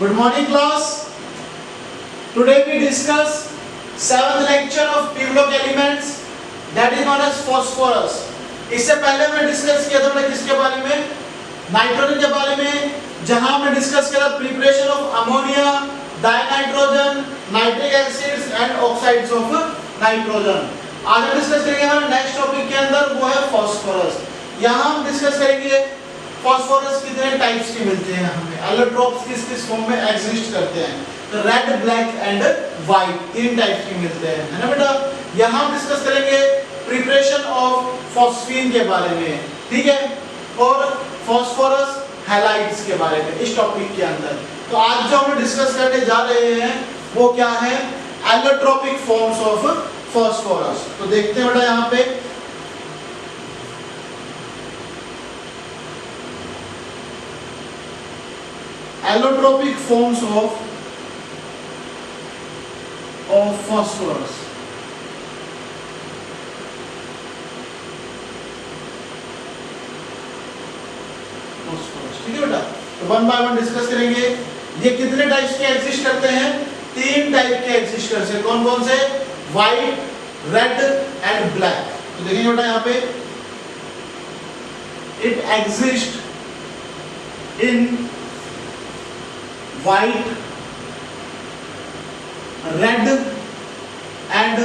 Good morning class. Today we discuss seventh lecture of Pavlov elements that is known as phosphorus. इससे पहले हमने discuss किया था किसके बारे में, नाइट्रोजन के बारे में, जहां हमने डिस्कस किया preparation of ammonia, dinitrogen, nitric acids and oxides of nitrogen. आज हम डिस्कस करेंगे हमारे नेक्स्ट टॉपिक के अंदर, वो है फॉस्फोरस. यहां हम डिस्कस करेंगे फॉस्फोरस कितने टाइप्स के मिलते हैं हमें, एलोट्रोप्स किस किस फॉर्म में एग्जिस्ट करते हैं. तो रेड, ब्लैक एंड व्हाइट तीन टाइप्स के मिलते हैं, है ना बेटा. यहां हम डिस्कस करेंगे प्रिपरेशन ऑफ फॉस्फीन के बारे में, ठीक है, और फॉस्फोरस हैलाइड्स के बारे में इस टॉपिक के अंदर. तो आज जो हम डिस्कस करने जा रहे हैं वो क्या है, एलोट्रोपिक फॉर्म्स ऑफ फॉस्फोरस. तो देखते हैं बेटा यहाँ पे एलोट्रोपिक फॉर्म्स ऑफ phosphorus. ठीक है बेटा. तो वन बाय वन डिस्कस करेंगे. ये कितने टाइप्स के एग्जिस्ट करते हैं, तीन टाइप के एग्जिस्ट करते हैं. कौन कौन से, व्हाइट, रेड एंड ब्लैक. तो देखिए बेटा यहाँ पे it exist in white, red and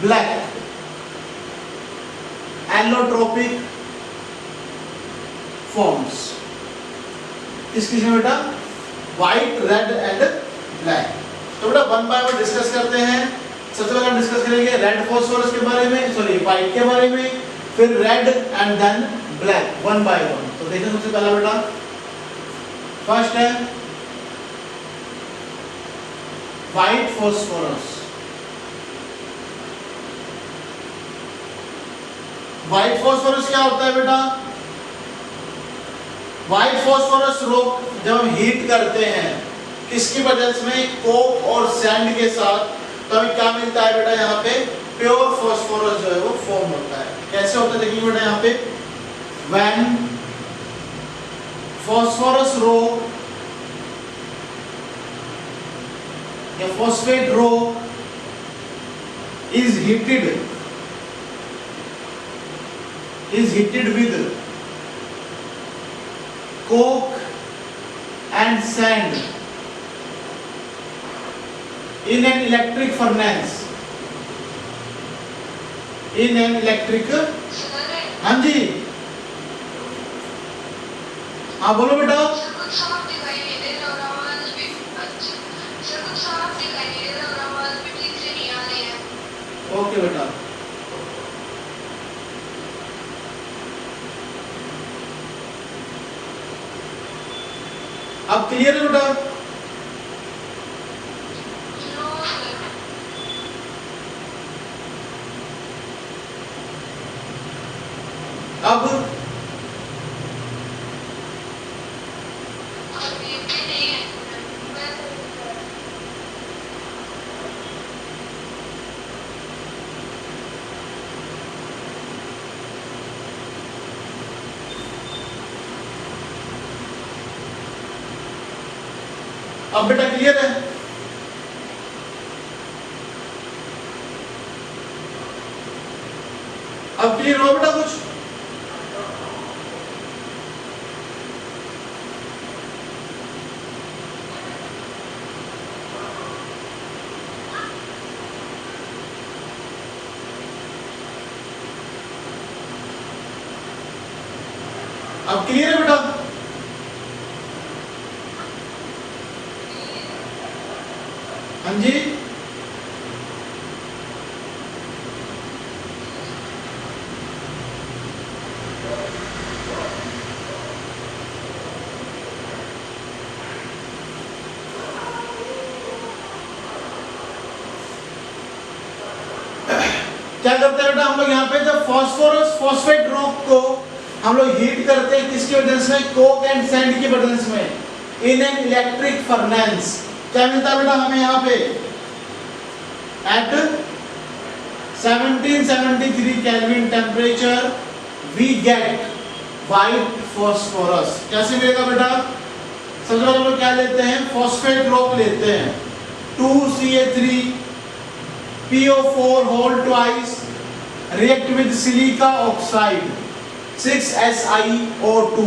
black allotropic forms. किस किस में बेटा, व्हाइट, रेड एंड ब्लैक. तो बेटा वन बाय वन डिस्कस करते हैं. सबसे पहले हम डिस्कस करेंगे रेड फॉस्फोरस के बारे में, सॉरी व्हाइट के बारे में, फिर red and then black, one by one. तो देखिए सबसे पहला बेटा फर्स्ट है व्हाइट फॉस्फोरस. व्हाइट फॉस्फोरस क्या होता है बेटा, व्हाइट फॉस्फोरस रोक जब हम हीट करते हैं किसकी वजह में, कोक और सैंड के साथ, तो हमें क्या मिलता है बेटा यहाँ पे, प्योर फॉस्फोरस जो है वो फॉर्म होता है. कैसे होता है देखिए बेटा यहाँ पे, व्हेन फॉस्फोरस रोक या phosphate rock is heated with coke and sand in an electric furnace. हाँ जी, हाँ बोलो बेटा. ओके बेटा. अब क्लियर है बेटा. अब बेटा क्लियर है. अब क्लियर हो बेटा कुछ. अब क्लियर है बेटा. हाँ जी, क्या करते हैं बेटा हम लोग यहाँ पे, जब फॉस्फेट रॉक को हम लोग हीट करते हैं किसकी वजह से, कोक एंड सैंड की वजह में, इन एन इलेक्ट्रिक फर्नेस. क्या मिलता है बेटा हमें यहाँ पे, एट 1773 केल्विन सबसे पहले हम लोग क्या लेते हैं, फॉस्फेट रॉक लेते हैं, 2Ca3 PO4 whole twice react with silica oxide 6SiO2.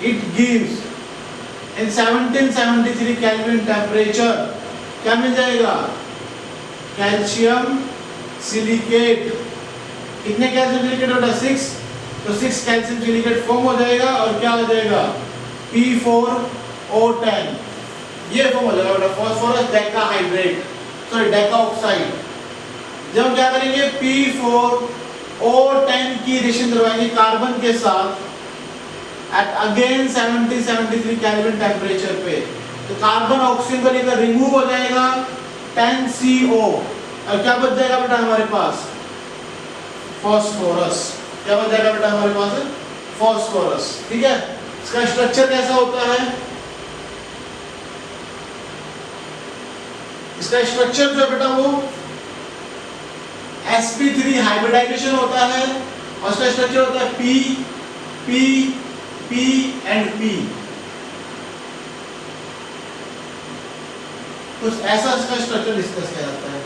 It gives in 1773 Kelvin temperature क्या मिल जाएगा, कैल्शियम सिलिकेट। कितने कैल्शियम सिलिकेट होता है, 6, तो 6 कैल्शियम सिलिकेट फॉर्म हो जाएगा और क्या हो जाएगा, P4O10 ये फॉर्म हो जाएगा बेटा, phosphorus decahydrate, sorry Deka oxide. जब हम क्या करेंगे, P4O10 की रिएक्शन करवाएंगे कार्बन के साथ एट अगेन 73 केल्विन टेम्परेचर पे, तो कार्बन ऑक्सीजन को लेकर रिमूव हो जाएगा 10CO और क्या बच जाएगा बेटा हमारे पास, फास्फोरस। क्या बच जाएगा बेटा हमारे पास, फास्फोरस। ठीक है, इसका स्ट्रक्चर कैसा होता है, इसका स्ट्रक्चर जो है बेटा वो sp3 हाइब्रिडाइजेशन होता है और इसका स्ट्रक्चर होता है P P P and P। तो ऐसा इसका स्ट्रक्चर डिस्कस किया जाता है।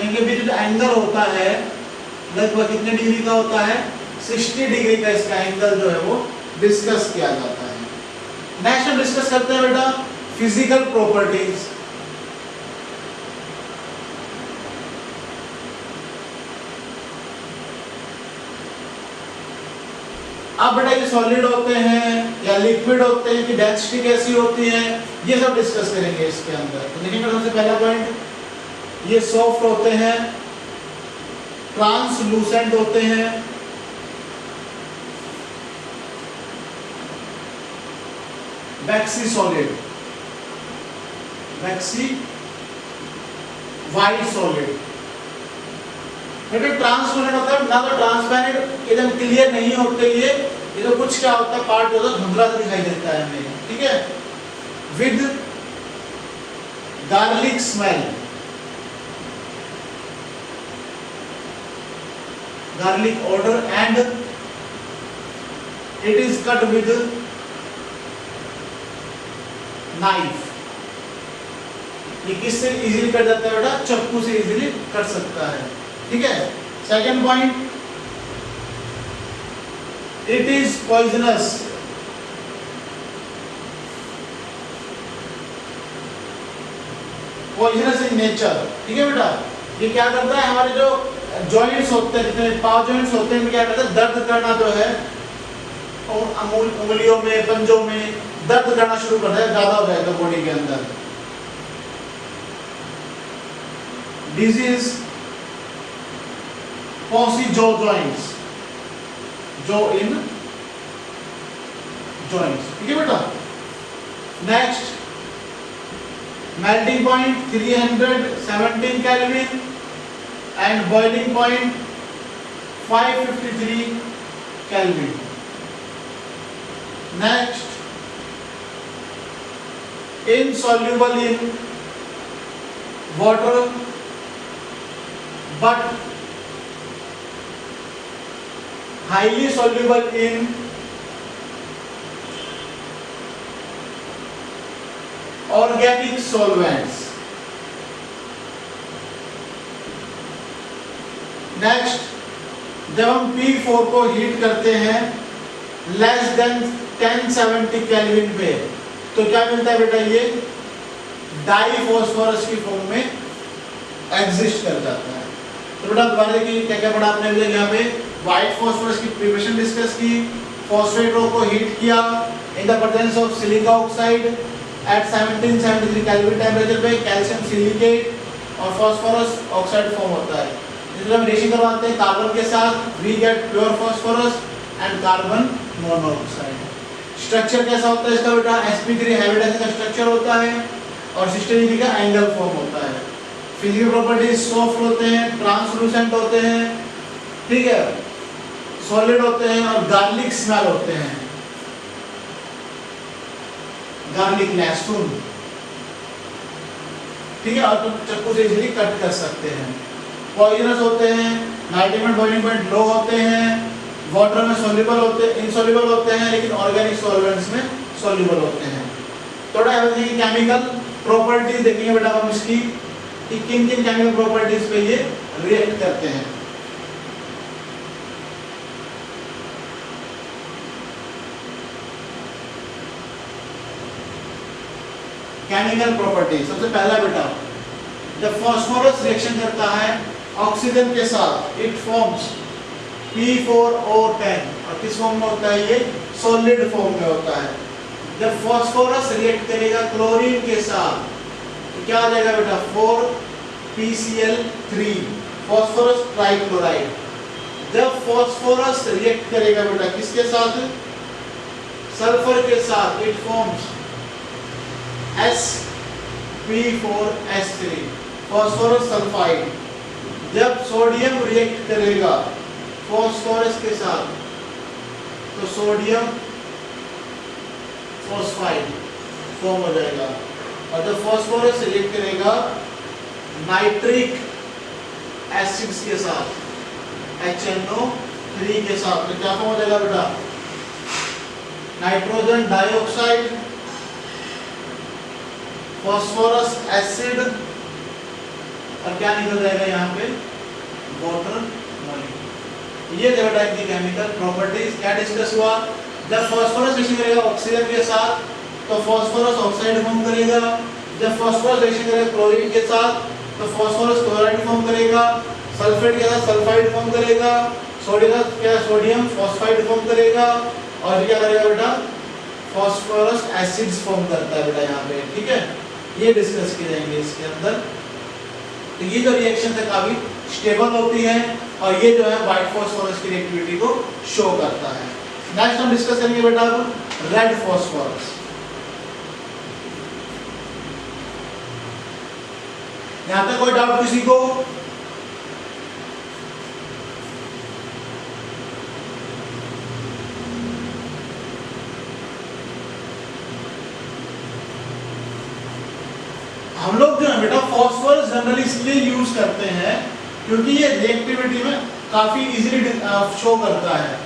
इनके बीच जो एंगल होता है लगभग कितने डिग्री का होता है, 60 डिग्री का इसका एंगल जो है वो डिस्कस किया जाता है। नेक्स्ट हम डिस्कस करते हैं बेटा फिजिकल प्रॉपर्टीज। अब बेटा ये सॉलिड होते हैं या लिक्विड होते हैं, कि डेंसिटी कैसी होती है, ये सब डिस्कस करेंगे इसके अंदर। तो देखिए सबसे पहला पॉइंट, ये सॉफ्ट होते हैं, ट्रांसलूसेंट होते हैं, वैक्सी सॉलिड, वैक्सी वाइट सॉलिड। ट्रांसपेरेंट होता है ना, तो ट्रांसपेरेंट एकदम क्लियर नहीं होते ये तो कुछ क्या होता है, पार्ट जो है धुंधला सा दिखाई देता है हमें। ठीक है, with garlic smell, garlic order and it is cut with knife. ये किससे इजीली कट जाता है बेटा, चाकू से इजीली कट सकता है। ठीक है, second point, it is poisonous, poisonous in nature. ठीक है बेटा, ये क्या करता है, हमारे जो जॉइंट्स होते हैं, जितने पाव जॉइंट्स होते हैं, क्या करता है, दर्द करना जो है और उंगलियों में, पंजों में दर्द करना शुरू करता है, ज्यादा हो जाएगा बॉडी के अंदर। Disease posse jaw joints, jaw इन जॉइंट्स। ठीक है बेटा, next melting point 317 kelvin and boiling point 553 kelvin. Next, insoluble in water but highly soluble in organic solvents. Next, जब हम P4 को हीट करते हैं लेस देन 1070 केल्विन पे, तो क्या मिलता है बेटा, ये डाइफॉस्फोरस की फॉर्म में एग्जिस्ट कर जाता है। तो बेटा दोबारा देखिए क्या क्या पढ़ा आपने अभी यहाँ पे, व्हाइट फॉस्फोरस की प्रिपरेशन डिस्कस की, फॉस्फेट रॉक को हीट किया in the presence of silica oxide at 1773 kelvin temperature पे, कैल्शियम सिलिकेट और फास्फोरस ऑक्साइड फॉर्म होता है। इसमें हम रिएक्शन करवाते हैं कार्बन के साथ, we get pure phosphorus and carbon monoxide. Structure कैसा होता है इसका बेटा, sp3 हाइब्रिडाइजेशन का स्ट्रक्चर होता है और 60 डिग्री का एंगल फॉर्म होता है। फिजिकल प्रॉपर्टीज सॉफ्ट होते हैं, ट्रांसलूसेंट होते हैं, ठीक है, सॉलिड होते हैं और गार्लिक स्मेल होते हैं, गार्लिक लहसुन। ठीक है, और तुम चाकू से इजीली कट कर सकते हैं। पॉइजनस होते हैं, नाइट्रोजन बॉइलिंग पॉइंट लो होते हैं, वाटर में सॉल्युबल होते हैं, इनसॉल्युबल होते हैं, लेकिन ऑर्गेनिक सॉल्वेंट्स में सॉल्युबल होते हैं। थोड़ा केमिकल प्रॉपर्टीज देखेंगे बेटा हम इसकी कि किन किन केमिकल प्रॉपर्टीज पे ये रिएक्ट करते हैं। केमिकल प्रॉपर्टी सबसे पहला बेटा, जब फास्फोरस रिएक्शन करता है ऑक्सीजन के साथ इट फॉर्म्स P4O10 और किस फॉर्म में होता है ये? सॉलिड फॉर्म में होता है। जब फास्फोरस रिएक्ट करेगा क्लोरीन के साथ तो क्या आ जाएगा बेटा? 4PCl3 phosphorus trichloride. जब फास्फोरस रिएक्ट करेगा बेटा किसके साथ? सल्फर के साथ it forms Sp4S3 phosphorus sulphide. जब सोडियम रिएक्ट करेगा फास्फोरस के साथ तो सोडियम फॉस्फाइड फॉर्म हो जाएगा। और जब फास्फोरस रिएक्ट करेगा नाइट्रिक एसिड्स के साथ HNO3 के साथ तो क्या फॉर्म हो जाएगा बेटा? नाइट्रोजन डाइऑक्साइड, फास्फोरस एसिड और क्या निकल जाएगा यहाँ पे? Water molecule. ये बेटा इनकी केमिकल प्रॉपर्टीज क्या डिस्कस हुआ? जब फास्फोरस रिएक्शन करेगा ऑक्सीजन के साथ तो फास्फोरस ऑक्साइड फॉर्म करेगा। जब फास्फोरस रिएक्शन करेगा क्लोरीन के साथ तो फास्फोरस क्लोराइड फॉर्म करेगा। सल्फेट के साथ सल्फाइड फॉर्म करेगा। सोडियम फॉस्फाइड फॉर्म करेगा। और क्या करेगा बेटा? फास्फोरस एसिड्स फॉर्म करता है बेटा यहाँ पे। ठीक है, ये डिस्कस किए जाएंगे इसके अंदर। तो ये जो रिएक्शन है काफी स्टेबल होती है और ये जो है व्हाइट फास्फोरस की रिएक्टिविटी को शो करता है। नेक्स्ट हम डिस्कस करेंगे बेटा अब रेड फास्फोरस। यहां तक कोई डाउट किसी को? हम लोग जो है बेटा फास्फोरस जनरली इसलिए यूज करते हैं क्योंकि ये रिएक्टिविटी में काफी इजीली शो करता है।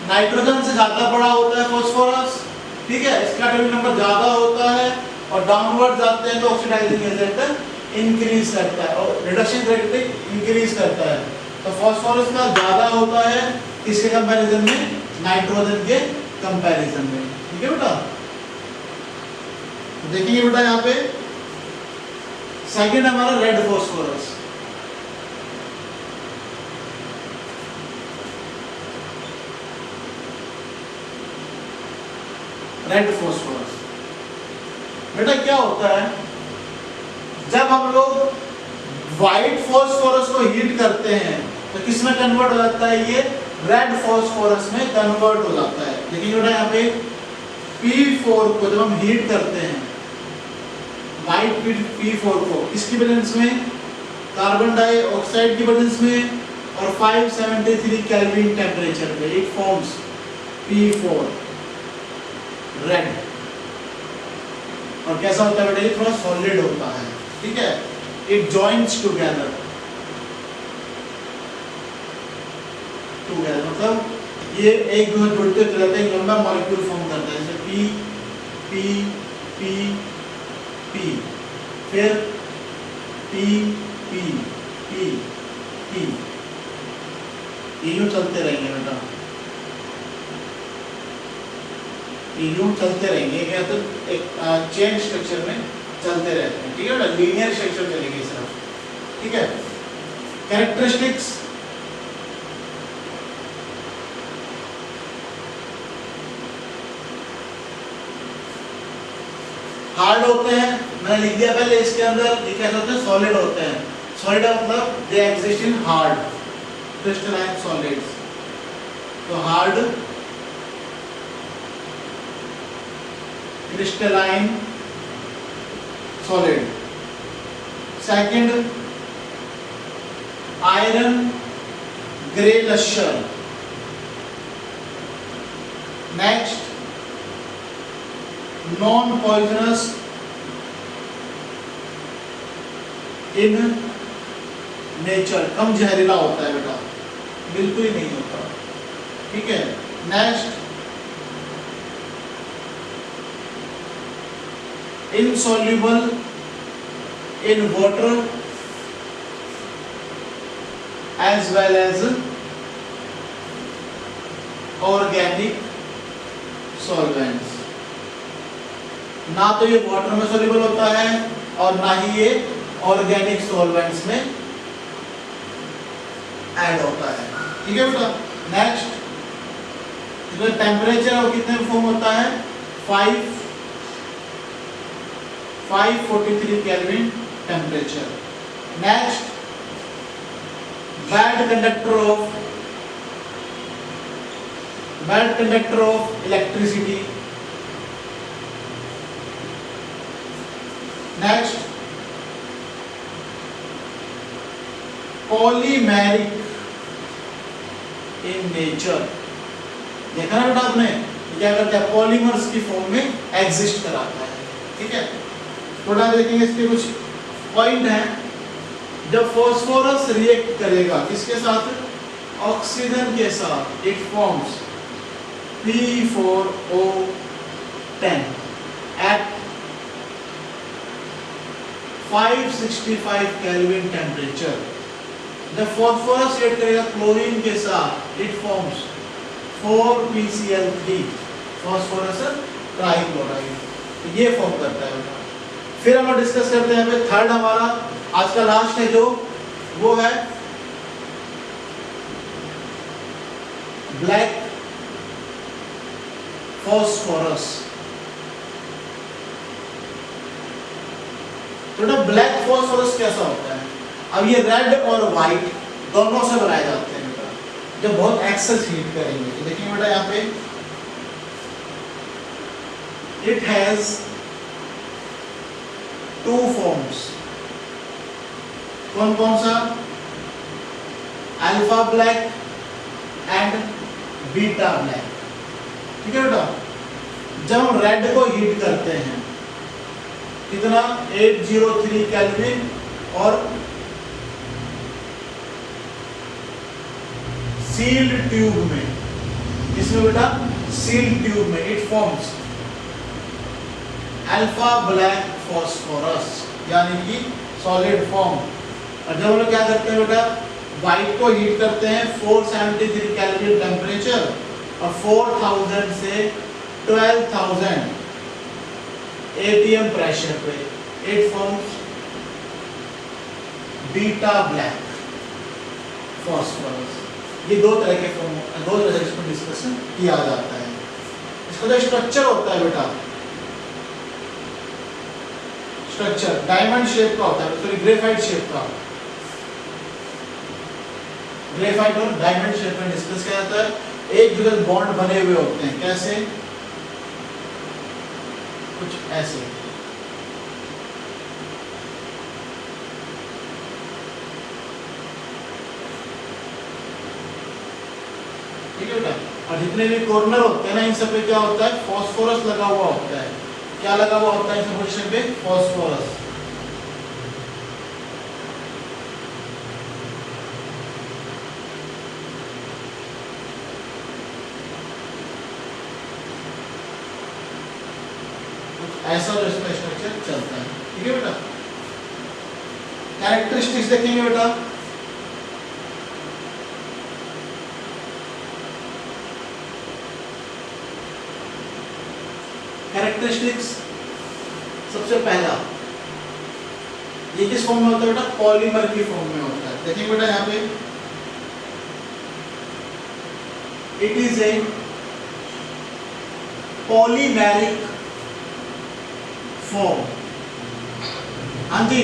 नाइट्रोजन से ज्यादा बड़ा होता है फास्फोरस, ठीक है, इसका एटॉमिक नंबर ज्यादा होता है और डाउनवर्ड जाते हैं तो ऑक्सीडाइजिंग एजेंट इंक्रीज करता है और रिडक्शन कैरेक्टरिस्टिक इंक्रीज करता है। तो फास्फोरस का ज्यादा होता है किसके कंपैरिजन में? नाइट्रोजन के कंपैरिजन में। ठीक है बेटा, देखिए बेटा यहाँ पे सेकंड हमारा रेड फास्फोरस। रेड फास्फोरस बेटा क्या होता है? जब हम लोग व्हाइट फास्फोरस को हीट करते हैं तो किस में कन्वर्ट हो जाता है? ये रेड फास्फोरस में कन्वर्ट हो जाता है। लेकिन बेटा यहाँ पे P4 को जब हम हीट करते हैं व्हाइट P4 को किसकी प्रेजेंस में? कार्बन डाइऑक्साइड की प्रेजेंस में और 573 केल्विन टेम्परेचर पे इट फॉर्म्स P4 रेड। और कैसा होता है बेटा? ये थोड़ा सॉलिड होता है। ठीक है, इट जॉइंट्स टुगेदर मतलब ये एक दूसरे जुड़ते चलते हैं, लंबा मॉलिक्यूल फॉर्म करता है। जैसे P P P P फिर P P P P, ये यूं चलते रहेंगे बेटा, ये यूं चलते रहेंगे। क्या तो एक चेन स्ट्रक्चर में चलते रहते हैं। ठीक है बेटा, लीनियर स्ट्रक्चर चलेगी इस तरफ। ठीक है, कैरेक्टरिस्टिक्स हार्ड होते हैं, मैंने लिख दिया पहले इसके अंदर। ये कैसे होते हैं? सॉलिड होते हैं। सॉलिड मतलब they exist in hard crystalline solids. तो hard crystalline solid. Second iron grey lustre. Next non poisonous in nature, कम जहरीला होता है बेटा, बिल्कुल ही नहीं होता। ठीक है, next insoluble in water as well as organic solvents। ना तो ये वाटर में soluble होता है और ना ही ये ऑर्गेनिक सॉल्वेंट्स में ऐड होता है। ठीक है बेटा। नेक्स्ट, जो टेम्परेचर है वो कितने फॉर्म होता है? 543 kelvin temperature. Next, bad conductor of electricity. Next, polymeric in nature. देखा ना बेटा आपने, क्या करता है? पॉलीमर्स की फॉर्म में एग्जिस्ट कराता है। ठीक है, थोड़ा देखेंगे इसके कुछ पॉइंट हैं। जब फास्फोरस रिएक्ट करेगा किसके साथ? ऑक्सीजन के साथ, it forms P4O10 at 565 kelvin temperature. जब फास्फोरस रिएक्ट करेगा क्लोरीन के साथ, it forms 4PCl3, phosphorus trichloride. ये फॉर्म करता है बेटा। फिर हम डिस्कस करते हैं थर्ड हमारा आज का लास्ट है जो वो है ब्लैक फॉस्फोरस। तो ना ब्लैक फॉस्फोरस कैसा होता है? अब ये रेड और व्हाइट दोनों से बनाए जाते हैं बेटा जब बहुत एक्सेस हीट करेंगे। तो देखिए बेटा यहाँ पे इट हैज टू फॉर्म्स। कौन कौन सा? Alpha black and beta black. ठीक है बेटा। जब हम रेड को हीट करते हैं कितना? 803 केल्विन और सील्ड ट्यूब में, इसमें बेटा सील्ड ट्यूब में it forms alpha black phosphorus, यानी कि सॉलिड फॉर्म। और जब हम लोग क्या करते हैं बेटा? व्हाइट को हीट करते हैं 473 केल्विन टेम्परेचर और 4000 से 12000 ATM प्रेशर पे, it forms beta black phosphorus. ये दो तरह से इसको डिस्कशन किया जाता है। इसका जो स्ट्रक्चर होता है बेटा, स्ट्रक्चर डायमंड शेप का होता है, सॉरी ग्रेफाइट शेप का। ग्रेफाइट और डायमंड शेप में डिस्कस किया जाता है। एक जगह बॉन्ड बने हुए होते हैं, कैसे? कुछ ऐसे। ठीक है बेटा। और जितने भी कॉर्नर होते हैं ना, इन सब पे क्या होता है? फास्फोरस लगा हुआ होता है। क्या लगा हुआ होता है इन सब पोजीशन पे? फास्फोरस। ऐसा जो इसका स्ट्रक्चर चलता है। ठीक है बेटा। कैरेक्टरिस्टिक्स देखेंगे बेटा। कैरेक्टरिस्टिक्स सबसे पहला, ये किस फॉर्म में होता है बेटा? पॉलीमर की फॉर्म में होता है। देखेंगे बेटा यहाँ पे it is a polymeric form. हाँ जी,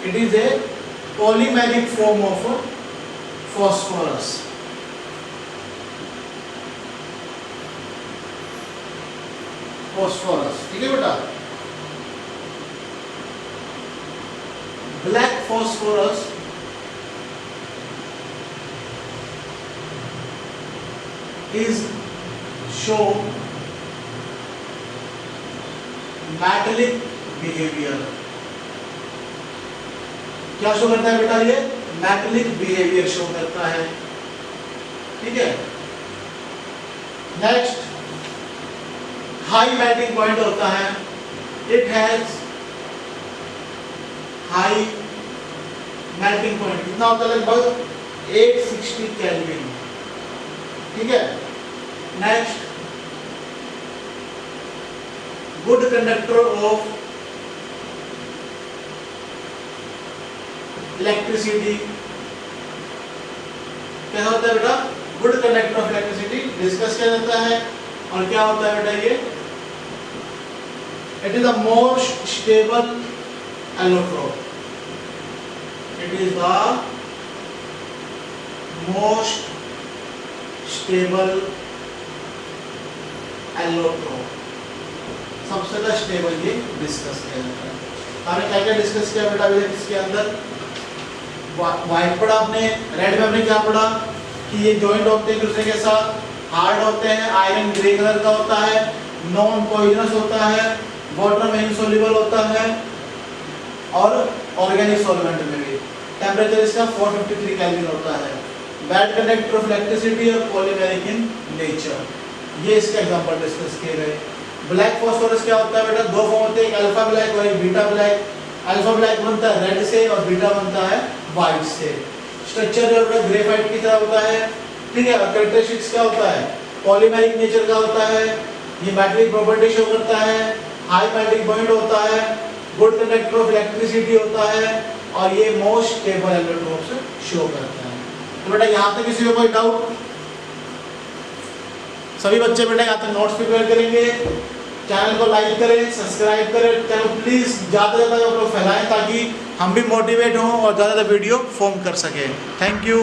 it is a polymeric form of phosphorus। ठीक है बेटा। Black phosphorus is show metallic behavior। क्या शो करता है बेटा? ये मेटलिक बिहेवियर शो करता है। ठीक है। नेक्स्ट, हाई मेल्टिंग पॉइंट होता है, it has high melting point, कितना होता है? लगभग 860 केल्विन, ठीक है। Next, good conductor of electricity, क्या होता है बेटा? Good conductor of electricity discuss किया जाता है। और क्या होता है बेटा ये? It is the most stable allotrope, it is the most stable allotrope, सबसे ज्यादा स्टेबल ये डिस्कस किया जाता है। हमने क्या क्या डिस्कस किया बेटा अभी इसके अंदर? व्हाइट पढ़ा आपने, रेड में आपने क्या पढ़ा कि ये जॉइंट होते हैं एक दूसरे के साथ, हार्ड होते हैं, आयरन ग्रे कलर का होता है, नॉन पॉइजनस होता है, वाटर में इनसोल्युबल होता है, और ऑर्गेनिक सॉल्वेंट में भी टेम्परेचर इसका 453 केल्विन होता है। बैड कंडक्टर ऑफ इलेक्ट्रिसिटी और पॉलीमेरिक इन नेचर, ये इसके एग्जांपल डिस्कस किए गए। ब्लैक फास्फोरस क्या होता है बेटा? दो फॉर्म होते हैं, एक अल्फा ब्लैक और एक बीटा ब्लैक। अल्फा ब्लैक बनता है रेड से और बीटा बनता है व्हाइट से। स्ट्रक्चर जो है ग्रेफाइट की तरह होता है, ठीक है। और कैरेक्टरिस्टिक्स क्या होता है? पॉलीमेरिक नेचर का होता है, ये मेटेलिक प्रॉपर्टी शो करता है, हाई मेल्टिंग पॉइंट होता है, गुड कंडक्टर ऑफ इलेक्ट्रिसिटी होता है, और ये मोस्ट स्टेबल एलोट्रोप शो करता है। तो बेटा यहाँ तक किसी को कोई डाउट? सभी बच्चे बेटा यहाँ तक नोट्स प्रिपेयर करेंगे। चैनल को लाइक करें, सब्सक्राइब करें, चैनल प्लीज़ ज़्यादा से ज़्यादा आप लोग फैलाएं ताकि हम भी मोटिवेट हों और ज़्यादा वीडियो फॉर्म कर सकें। Thank you.